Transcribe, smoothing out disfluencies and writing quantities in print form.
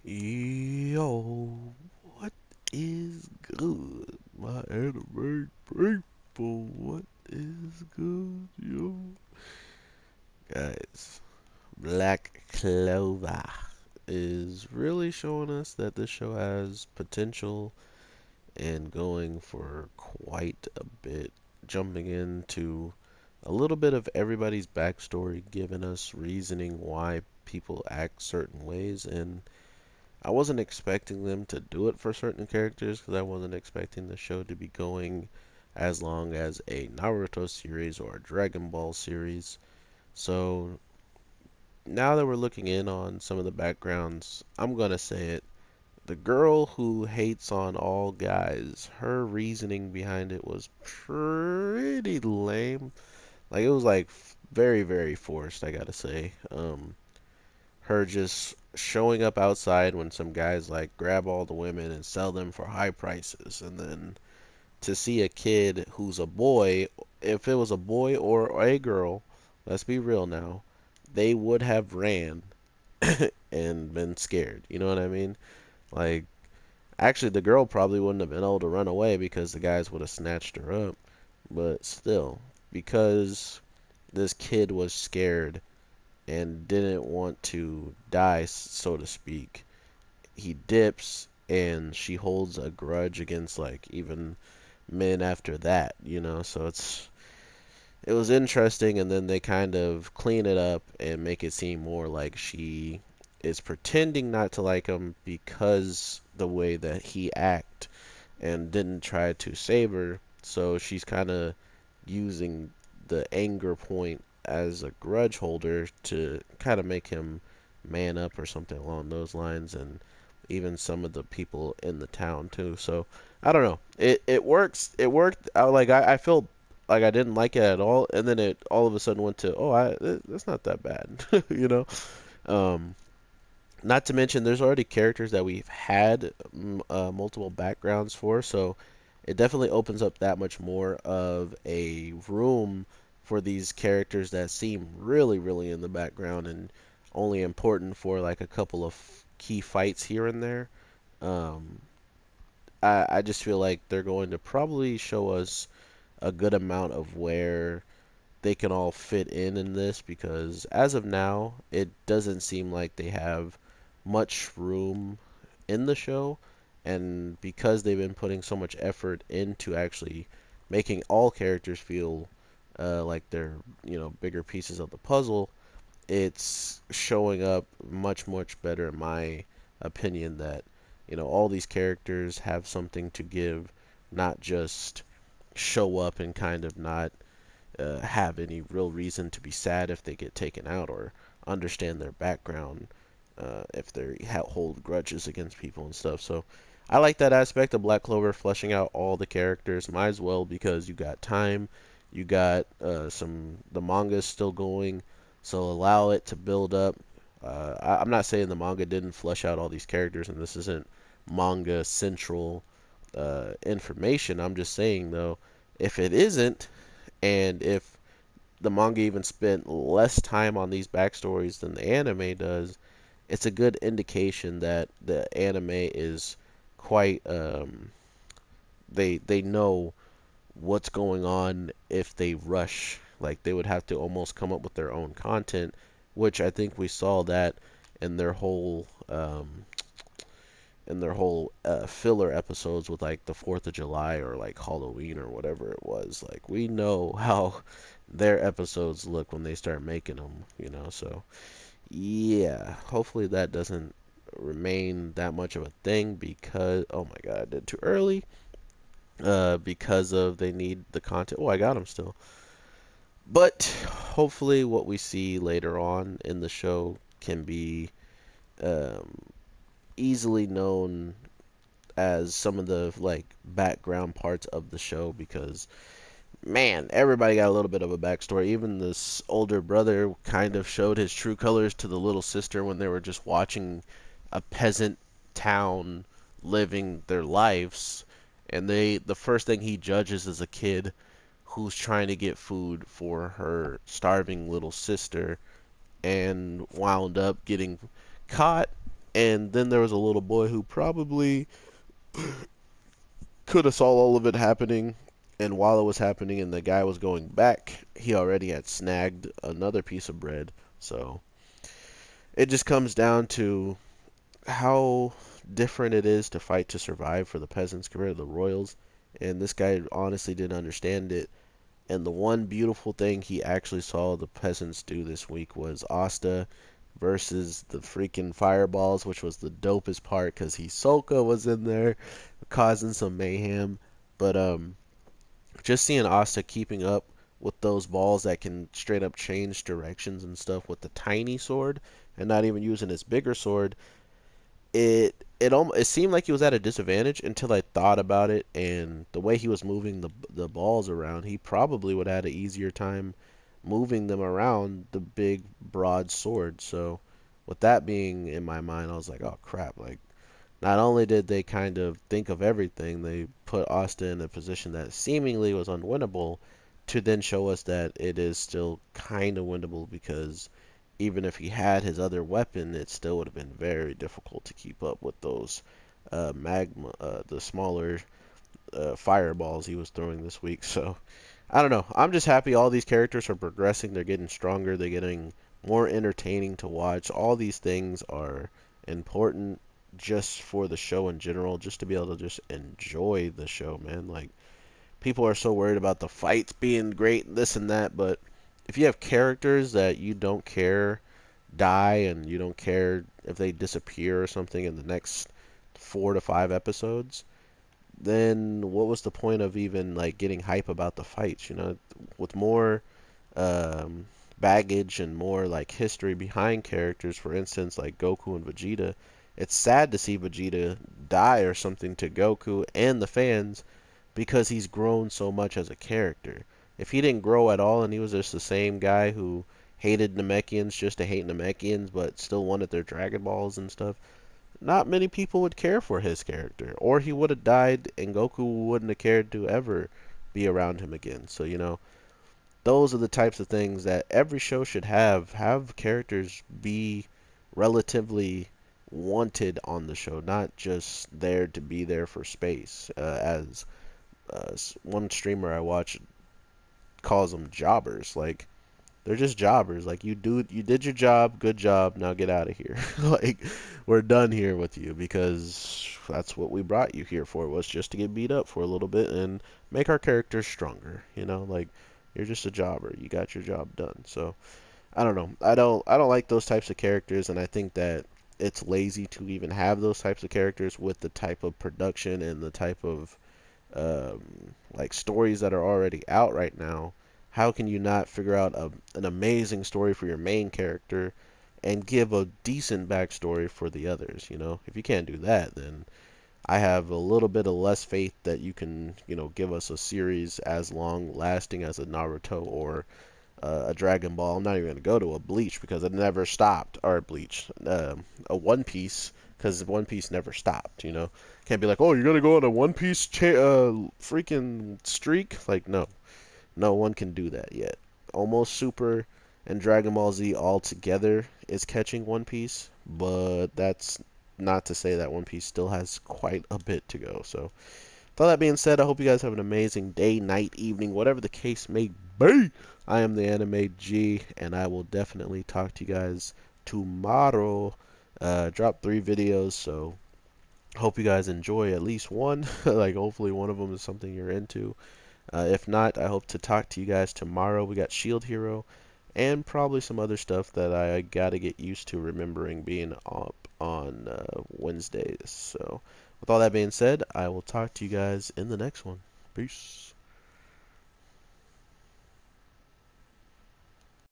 Yo, what is good, my anime people? What is good, yo? Guys, Black Clover is really showing us that this show has potential and going for quite a bit. Jumping into a little bit of everybody's backstory, giving us reasoning why people act certain ways, and I wasn't expecting them to do it for certain characters because I wasn't expecting the show to be going as long as a Naruto series or a Dragon Ball series. So now that we're looking in on some of the backgrounds, I'm gonna say it. The girl who hates on all guys, her reasoning behind it was pretty lame. Like it was like very, very forced, I gotta say. Her just showing up outside when some guys like grab all the women and sell them for high prices, and then to see a kid who's a boy, if it was a boy or a girl, let's be real now, they would have ran and been scared. You know what I mean? Like, actually, the girl probably wouldn't have been able to run away because the guys would have snatched her up. But still, because this kid was scared and didn't want to die, so to speak, he dips and she holds a grudge against like even men after that, you know. So it was interesting, and then they kind of clean it up and make it seem more like she is pretending not to like him because the way that he act and didn't try to save her. So she's kind of using the anger point as a grudge holder to kind of make him man up or something along those lines, and even some of the people in the town too. So I don't know. It works. It worked. I feel like I didn't like it at all, and then it all of a sudden went to that's not that bad, you know. Um, Not to mention, there's already characters that we've had multiple backgrounds for, so it definitely opens up that much more of a room for these characters that seem really, really in the background and only important for like a couple of key fights here and there. Um, I just feel like they're going to probably show us a good amount of where they can all fit in this because as of now, it doesn't seem like they have much room in the show, and because they've been putting so much effort into actually making all characters feel like they're bigger pieces of the puzzle, it's showing up much much better in my opinion that all these characters have something to give, not just show up and kind of not have any real reason to be sad if they get taken out or understand their background if they hold grudges against people and stuff. So I like that aspect of Black Clover, fleshing out all the characters. Might as well because you got time, you got the manga's still going, so allow it to build up. I'm not saying the manga didn't flesh out all these characters, and this isn't manga central information. I'm just saying though, if it isn't, and if the manga even spent less time on these backstories than the anime does, it's a good indication that the anime is quite they know what's going on if they rush. Like they would have to almost come up with their own content, which I think we saw that in their whole filler episodes with like the 4th of July or like Halloween or whatever it was. Like we know how their episodes look when they start making them, So yeah, hopefully that doesn't remain that much of a thing because oh my god, I did too early. Because of they need the content. Oh, I got them still. But hopefully, what we see later on in the show can be um, easily known as some of the like background parts of the show because man, everybody got a little bit of a backstory. Even this older brother kind of showed his true colors to the little sister when they were just watching a peasant town living their lives, and the first thing he judges is a kid who's trying to get food for her starving little sister and wound up getting caught And then there was a little boy who probably could have saw all of it happening, and while it was happening and the guy was going back, he already had snagged another piece of bread. So it just comes down to how different it is to fight to survive for the peasants compared to the royals. And this guy honestly didn't understand it. And the one beautiful thing he actually saw the peasants do this week was Asta versus the freaking fireballs, which was the dopest part because Hisoka was in there causing some mayhem. But just seeing Asta keeping up with those balls that can straight up change directions and stuff with the tiny sword and not even using his bigger sword, it seemed like he was at a disadvantage until I thought about it, and the way he was moving the balls around, he probably would have had an easier time moving them around the big broad sword. So with that being in my mind, I was like, oh crap, like not only did they kind of think of everything, they put Asta in a position that seemingly was unwinnable to then show us that it is still kind of winnable because even if he had his other weapon, it still would have been very difficult to keep up with those the smaller fireballs he was throwing this week. So I don't know. I'm just happy all these characters are progressing. They're getting stronger. They're getting more entertaining to watch. All these things are important just for the show in general, just to be able to just enjoy the show, man. Like people are so worried about the fights being great, and this and that, but if you have characters that you don't care die and you don't care if they disappear or something in the next 4 to 5 episodes, then what was the point of even like getting hype about the fights? You know, with more um, baggage and more like history behind characters, for instance, like Goku and Vegeta, it's sad to see Vegeta die or something to Goku and the fans because he's grown so much as a character. If he didn't grow at all and he was just the same guy who hated Namekians just to hate Namekians but still wanted their Dragon Balls and stuff, not many people would care for his character. Or he would have died and Goku wouldn't have cared to ever be around him again. So, you know, those are the types of things that every show should have. Have characters be relatively wanted on the show, not just there to be there for space. As one streamer I watch calls them jobbers. Like they're just jobbers. Like you did your job, good job. Now get out of here. Like we're done here with you because that's what we brought you here for. Was just to get beat up for a little bit and make our characters stronger. You know, like you're just a jobber. You got your job done. So I don't know. I don't like those types of characters, and I think that it's lazy to even have those types of characters with the type of production and the type of like stories that are already out right now. How can you not figure out an amazing story for your main character and give a decent backstory for the others? You know, if you can't do that, then I have a little bit of less faith that you can, you know, give us a series as long lasting as a Naruto or a Dragon Ball. I'm not even going to go to a Bleach because it never stopped, or Bleach, a One Piece because One Piece never stopped. You know, can't be like, oh, you're gonna go on a One Piece freaking streak. Like, no, no one can do that yet. Almost Super and Dragon Ball Z all together is catching One Piece, but that's not to say that One Piece still has quite a bit to go. So, with all that being said, I hope you guys have an amazing day, night, evening, whatever the case may be. I am the Anime G, and I will definitely talk to you guys tomorrow. Drop 3 videos, so hope you guys enjoy at least one. Like, hopefully one of them is something you're into. If not, I hope to talk to you guys tomorrow. We got Shield Hero and probably some other stuff that I gotta get used to remembering being up on Wednesdays. So, with all that being said, I will talk to you guys in the next one. Peace.